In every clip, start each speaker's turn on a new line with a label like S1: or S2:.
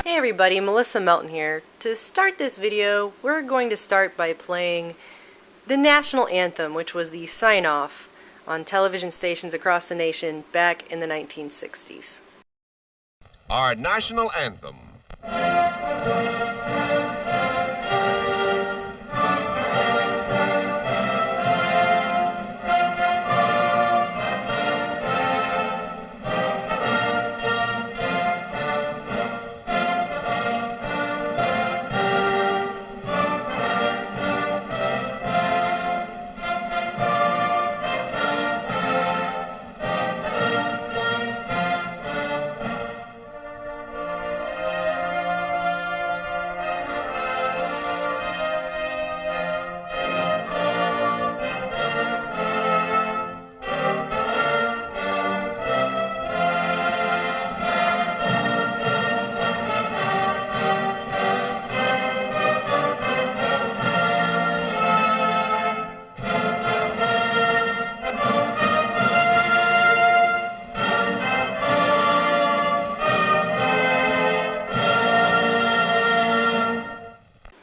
S1: Hey everybody, Melissa Melton here. To start this video, we're going to start by playing the national anthem, which was the sign-off on television stations across the nation back in the 1960s.
S2: Our national anthem.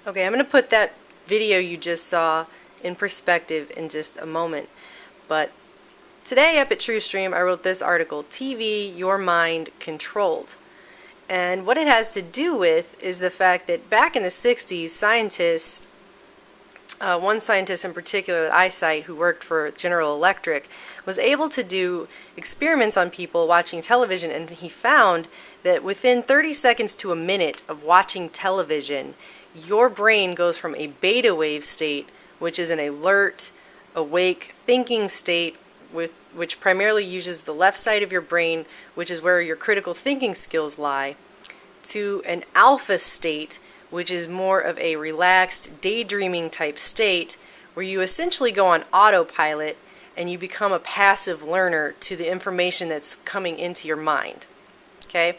S1: Okay, I'm going to put that video you just saw in perspective in just a moment. But today up at TrueStream, I wrote this article, TV, Your Mind Controlled. And what it has to do with is the fact that back in the 60s, scientists, one scientist in particular that I cite who worked for General Electric, was able to do experiments on people watching television, and he found that within 30 seconds to a minute of watching television, your brain goes from a beta wave state, which is an alert, awake, thinking state, which primarily uses the left side of your brain, which is where your critical thinking skills lie, to an alpha state, which is more of a relaxed, daydreaming type state, where you essentially go on autopilot and you become a passive learner to the information that's coming into your mind. Okay?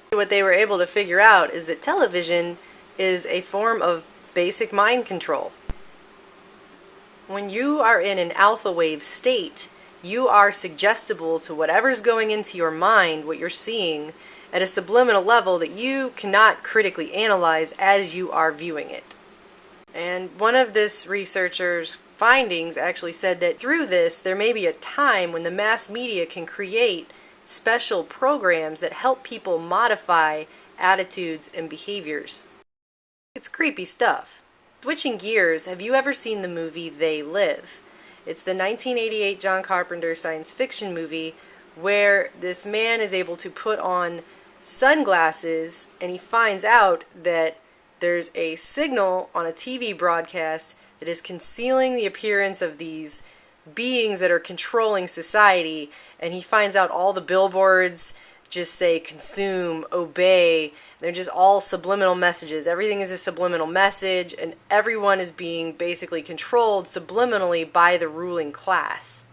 S1: What they were able to figure out is that television is a form of basic mind control. When you are in an alpha wave state, you are suggestible to whatever's going into your mind, what you're seeing, at a subliminal level that you cannot critically analyze as you are viewing it. And one of this researcher's findings actually said that through this, there may be a time when the mass media can create special programs that help people modify attitudes and behaviors. It's creepy stuff. Switching gears, have you ever seen the movie They Live? It's the 1988 John Carpenter science fiction movie where this man is able to put on sunglasses and he finds out that there's a signal on a TV broadcast that is concealing the appearance of these beings that are controlling society, and he finds out all the billboards just say consume, obey. They're just all subliminal messages. Everything is a subliminal message, and everyone is being basically controlled subliminally by the ruling class.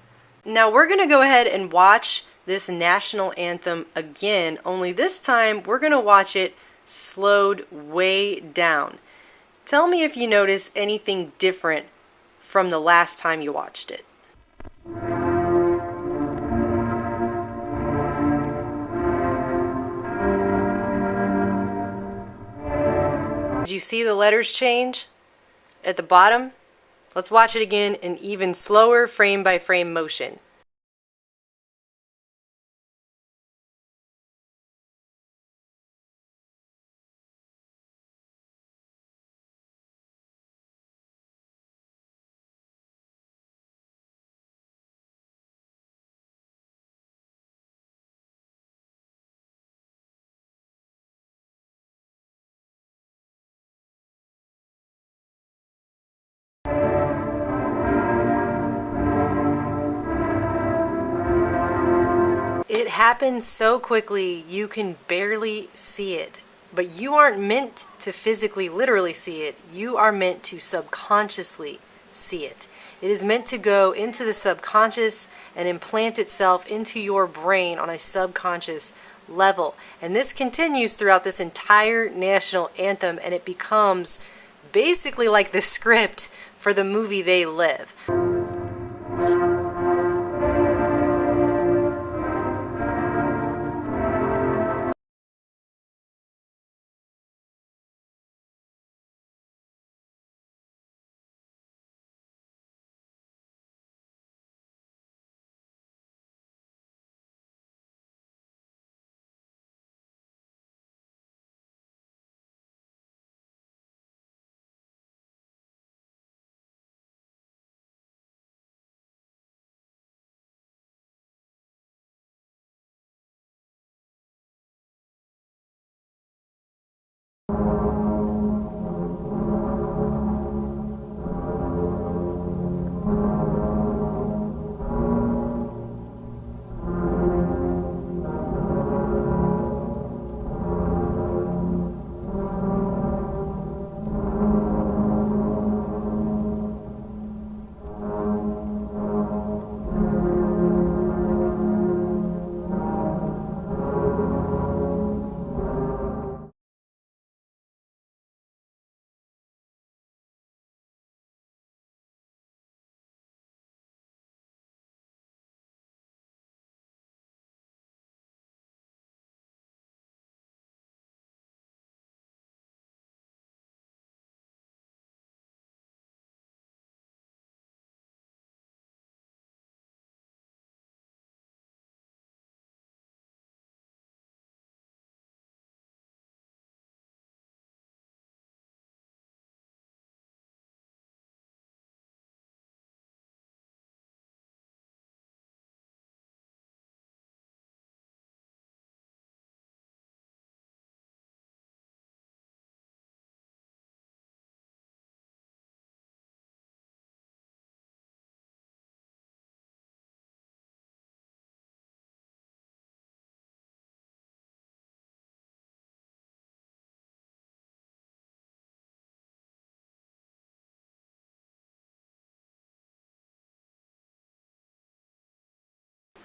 S1: Now we're going to go ahead and watch this national anthem again, only this time we're going to watch it slowed way down. Tell me if you notice anything different from the last time you watched it. Did you see the letters change at the bottom? Let's watch it again in even slower frame by frame motion. It happens so quickly you can barely see it, but you aren't meant to physically, literally see it. You are meant to subconsciously see it. It is meant to go into the subconscious and implant itself into your brain on a subconscious level. And this continues throughout this entire national anthem, and it becomes basically like the script for the movie They Live.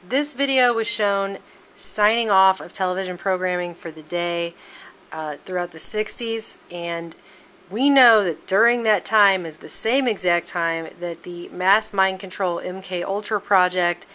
S1: this video was shown signing off of television programming for the day throughout the 60s, and we know that during that time is the same exact time that the mass mind control MKULTRA project,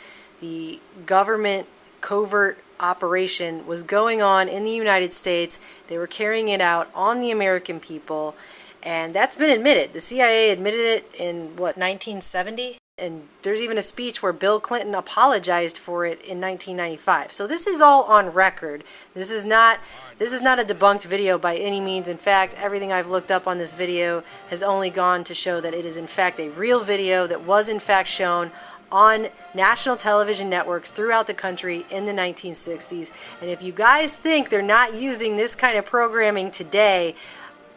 S1: the government covert operation, was going on in the United States. They were carrying it out on the American people, and that's been admitted. The CIA admitted it in, what, 1970? And there's even a speech where Bill Clinton apologized for it in 1995. So this is all on record. This is not a debunked video by any means. In fact, everything I've looked up on this video has only gone to show that it is in fact a real video that was in fact shown on national television networks throughout the country in the 1960s. And if you guys think they're not using this kind of programming today,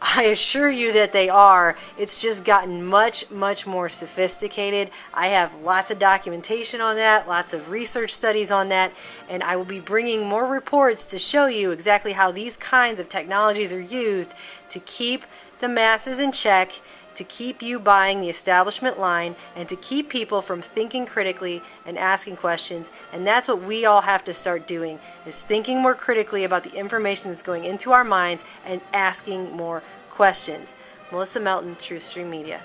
S1: I assure you that they are. It's just gotten much, much more sophisticated. I have lots of documentation on that, lots of research studies on that, and I will be bringing more reports to show you exactly how these kinds of technologies are used to keep the masses in check, to keep you buying the establishment line, and to keep people from thinking critically and asking questions. And that's what we all have to start doing, is thinking more critically about the information that's going into our minds and asking more questions. Melissa Melton, Truth Stream Media.